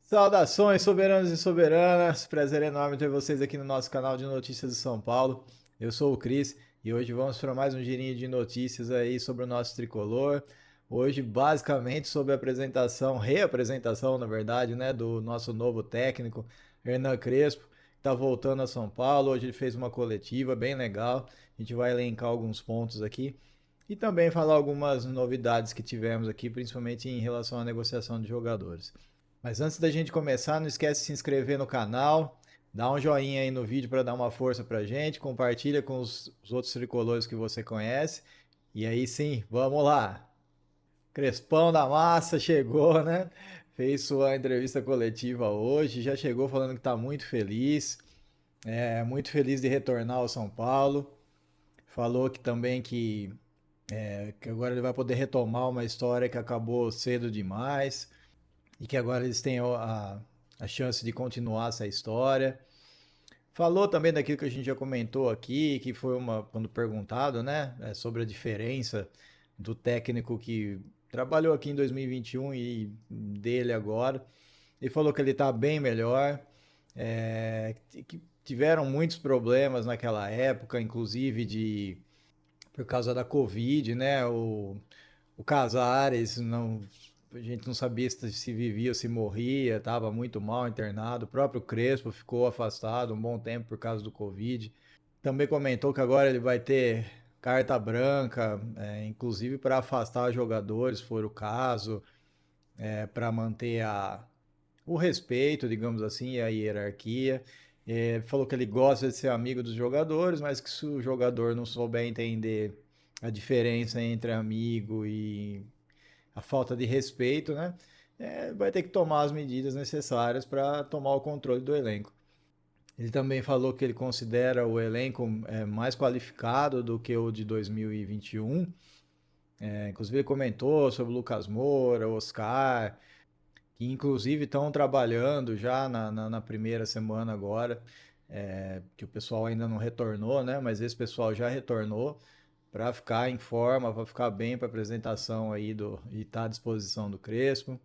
Saudações, soberanos e soberanas. Prazer enorme ter vocês aqui no nosso canal de notícias de São Paulo. Eu sou o Cris e hoje vamos para mais um girinho de notícias aí sobre o nosso tricolor. Hoje, basicamente, sobre a apresentação, reapresentação, na verdade, né, do nosso novo técnico, Hernan Crespo, que está voltando a São Paulo. Hoje ele fez uma coletiva bem legal. A gente vai elencar alguns pontos aqui e também falar algumas novidades que tivemos aqui, principalmente em relação à negociação de jogadores. Mas antes da gente começar, não esquece de se inscrever no canal, dá um joinha aí no vídeo para dar uma força pra gente, compartilha com os outros tricolores que você conhece. E aí sim, vamos lá. Crespão da Massa chegou, né? Fez sua entrevista coletiva hoje, já chegou falando que está muito feliz de retornar ao São Paulo. Falou que também que agora ele vai poder retomar uma história que acabou cedo demais e que agora eles têm a chance de continuar essa história. Falou também daquilo que a gente já comentou aqui, que foi quando perguntado, né, sobre a diferença do técnico que trabalhou aqui em 2021 e dele agora. Ele falou que ele está bem melhor, que tiveram muitos problemas naquela época, inclusive por causa da Covid, né? O Casares não, a gente não sabia se vivia ou se morria, estava muito mal internado. O próprio Crespo ficou afastado um bom tempo por causa do Covid. Também comentou que agora ele vai ter carta branca, inclusive para afastar jogadores, se for o caso, para manter o respeito, digamos assim, e a hierarquia. Falou que ele gosta de ser amigo dos jogadores, mas que se o jogador não souber entender a diferença entre amigo e a falta de respeito, né? Vai ter que tomar as medidas necessárias para tomar o controle do elenco. Ele também falou que ele considera o elenco mais qualificado do que o de 2021. Inclusive, ele comentou sobre o Lucas Moura, o Oscar, que inclusive estão trabalhando já na primeira semana agora, que o pessoal ainda não retornou, né? Mas esse pessoal já retornou para ficar em forma, para ficar bem para a apresentação aí e estar à disposição do Crespo.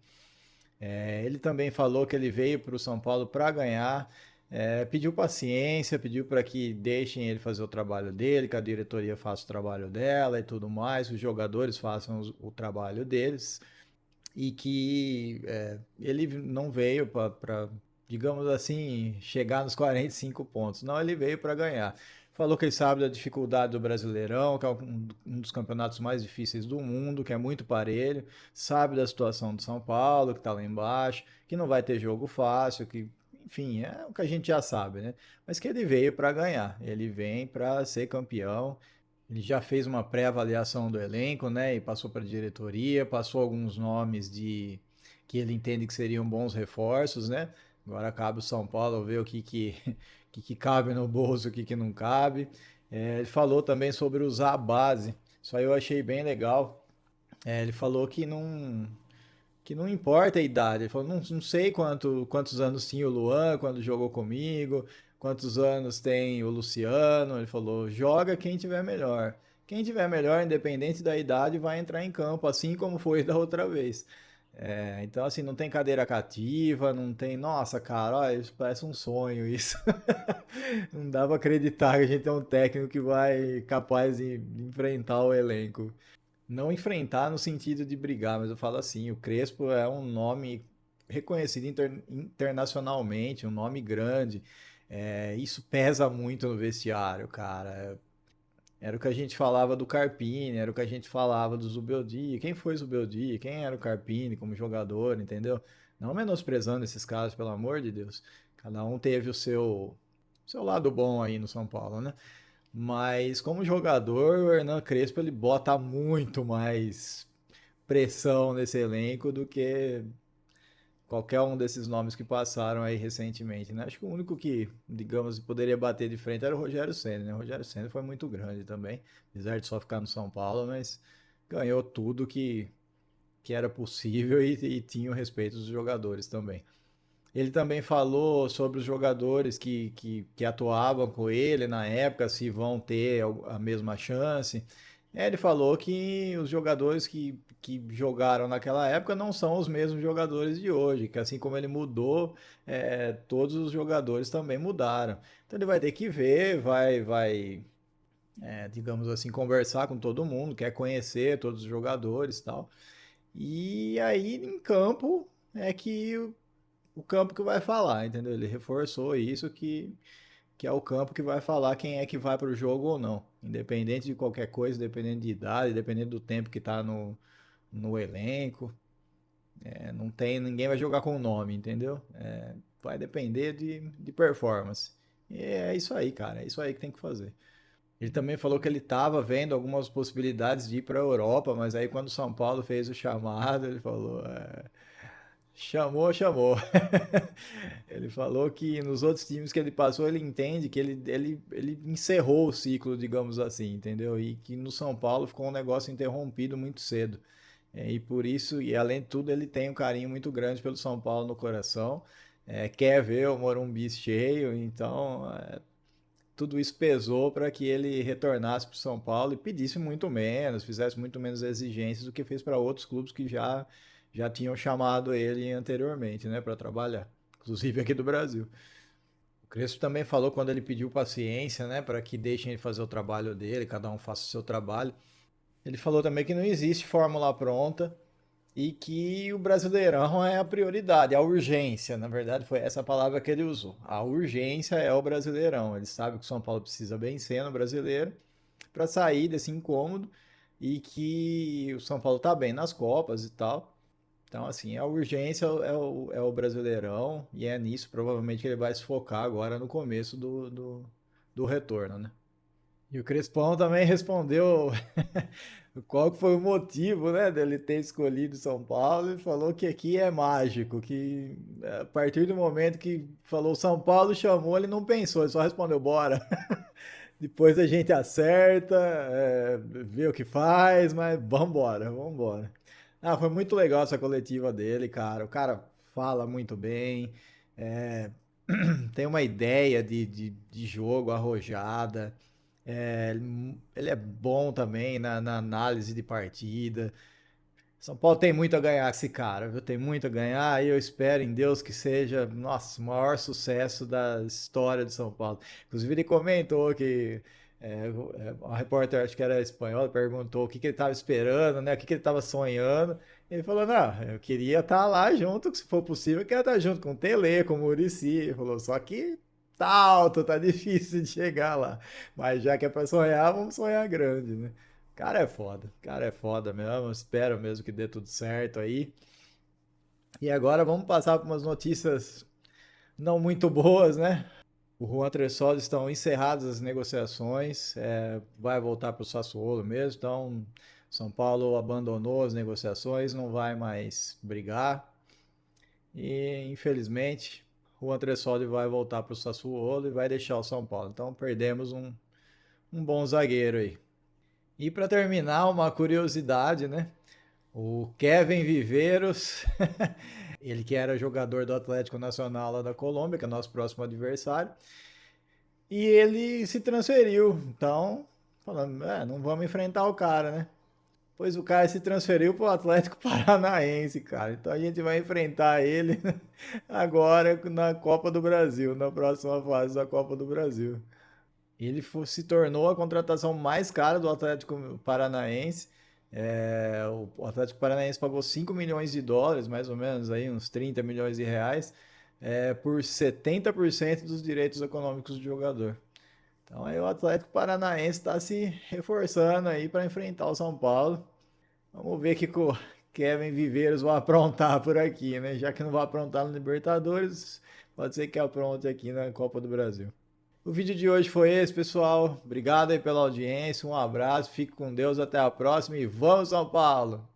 Ele também falou que ele veio para o São Paulo para ganhar, pediu paciência, pediu para que deixem ele fazer o trabalho dele, que a diretoria faça o trabalho dela e tudo mais, os jogadores façam o trabalho deles e que ele não veio para, digamos assim, chegar nos 45 pontos. Não, ele veio para ganhar. Falou que ele sabe da dificuldade do Brasileirão, que é um dos campeonatos mais difíceis do mundo, que é muito parelho, sabe da situação do São Paulo, que está lá embaixo, que não vai ter jogo fácil, que, enfim, é o que a gente já sabe, né? Mas que ele veio para ganhar, ele vem para ser campeão. Ele já fez uma pré-avaliação do elenco, né? E passou para a diretoria, passou alguns nomes de que ele entende que seriam bons reforços, né? Agora cabe o São Paulo ver que cabe no bolso, o que não cabe. Ele falou também sobre usar a base. Isso aí eu achei bem legal. Ele falou que não importa a idade. Ele falou, não sei quantos anos tinha o Luan quando jogou comigo, quantos anos tem o Luciano. Ele falou, joga quem tiver melhor. Quem tiver melhor, independente da idade, vai entrar em campo, assim como foi da outra vez. Então, assim, não tem cadeira cativa, não tem. Nossa, cara, olha, isso parece um sonho isso. Não dá pra acreditar que a gente tem um técnico que vai capaz de enfrentar o elenco. Não enfrentar no sentido de brigar, mas eu falo assim, o Crespo é um nome reconhecido internacionalmente, um nome grande. Isso pesa muito no vestiário, cara. Era o que a gente falava do Carpini, era o que a gente falava do Zubeldia. Quem foi Zubeldia? Quem era o Carpini como jogador, entendeu? Não menosprezando esses caras, pelo amor de Deus. Cada um teve o seu lado bom aí no São Paulo, né? Mas como jogador, o Hernan Crespo ele bota muito mais pressão nesse elenco do que qualquer um desses nomes que passaram aí recentemente, né? Acho que o único que, digamos, poderia bater de frente era o Rogério Ceni, né? O Rogério Ceni foi muito grande também, apesar de só ficar no São Paulo, mas ganhou tudo que era possível e tinha o respeito dos jogadores também. Ele também falou sobre os jogadores que atuavam com ele na época, se vão ter a mesma chance. Ele falou que os jogadores que que jogaram naquela época não são os mesmos jogadores de hoje, que assim como ele mudou, todos os jogadores também mudaram. Então ele vai ter que ver, digamos assim, conversar com todo mundo, quer conhecer todos os jogadores e tal. E aí em campo é que o campo que vai falar, entendeu? Ele reforçou isso que é o campo que vai falar quem é que vai para o jogo ou não. Independente de qualquer coisa, independente de idade, independente do tempo que está no elenco. Não tem, ninguém vai jogar com o nome, entendeu? Vai depender de performance. E é isso aí, cara. É isso aí que tem que fazer. Ele também falou que ele estava vendo algumas possibilidades de ir para a Europa, mas aí quando o São Paulo fez o chamado, ele falou: chamou, chamou. Ele falou que nos outros times que ele passou, ele entende que ele encerrou o ciclo, digamos assim, entendeu? E que no São Paulo ficou um negócio interrompido muito cedo. E por isso, e além de tudo, ele tem um carinho muito grande pelo São Paulo no coração. Quer ver o Morumbi cheio, então tudo isso pesou para que ele retornasse para o São Paulo e pedisse muito menos, fizesse muito menos exigências do que fez para outros clubes que já tinham chamado ele anteriormente, né, para trabalhar, inclusive aqui do Brasil. O Crespo também falou quando ele pediu paciência, né, para que deixem ele fazer o trabalho dele, cada um faça o seu trabalho. Ele falou também que não existe fórmula pronta e que o Brasileirão é a prioridade, a urgência. Na verdade, foi essa palavra que ele usou. A urgência é o Brasileirão. Ele sabe que o São Paulo precisa vencer no Brasileiro para sair desse incômodo e que o São Paulo está bem nas Copas e tal. Então, assim, a urgência é o Brasileirão e é nisso provavelmente que ele vai se focar agora no começo do retorno, né? E o Crespão também respondeu qual que foi o motivo, né, dele ter escolhido São Paulo e falou que aqui é mágico, que a partir do momento que falou São Paulo chamou, ele não pensou, ele só respondeu bora. Depois a gente acerta, vê o que faz, mas vambora, vambora. Ah, foi muito legal essa coletiva dele, cara. O cara fala muito bem, é, tem uma ideia de jogo arrojada. Ele é bom também na análise de partida. São Paulo tem muito a ganhar com esse cara, viu? Tem muito a ganhar e eu espero em Deus que seja, nossa, o maior sucesso da história de São Paulo. Inclusive, ele comentou que a repórter, acho que era espanhola, perguntou o que ele estava esperando, né? O que ele estava sonhando. Ele falou: Não, eu queria estar lá junto, se for possível, eu quero estar junto com o Tele, com o Muricy. Ele falou: Só que tá alto, tá difícil de chegar lá. Mas já que é para sonhar, vamos sonhar grande, né? Cara é foda mesmo. Espero mesmo que dê tudo certo aí. E agora vamos passar por umas notícias não muito boas, né? O Juan Tressol estão encerradas as negociações, vai voltar para o Sassuolo mesmo, então São Paulo abandonou as negociações, não vai mais brigar e infelizmente o Juan Tressol vai voltar para o Sassuolo e vai deixar o São Paulo. Então perdemos um bom zagueiro aí. E para terminar, uma curiosidade, né? O Kevin Viveiros, ele que era jogador do Atlético Nacional lá da Colômbia, que é nosso próximo adversário, e ele se transferiu. Então, falando, não vamos enfrentar o cara, né? Pois o cara se transferiu para o Atlético Paranaense, cara. Então a gente vai enfrentar ele agora na Copa do Brasil, na próxima fase da Copa do Brasil. Se tornou a contratação mais cara do Atlético Paranaense. O Atlético Paranaense pagou 5 milhões de dólares, mais ou menos, aí, uns 30 milhões de reais, por 70% dos direitos econômicos do jogador. Então aí o Atlético Paranaense está se reforçando aí para enfrentar o São Paulo. Vamos ver o que o Kevin Viveiros vai aprontar por aqui, né? Já que não vai aprontar no Libertadores, pode ser que apronte aqui na Copa do Brasil. O vídeo de hoje foi esse, pessoal. Obrigado aí pela audiência, um abraço, fique com Deus, até a próxima e vamos São Paulo!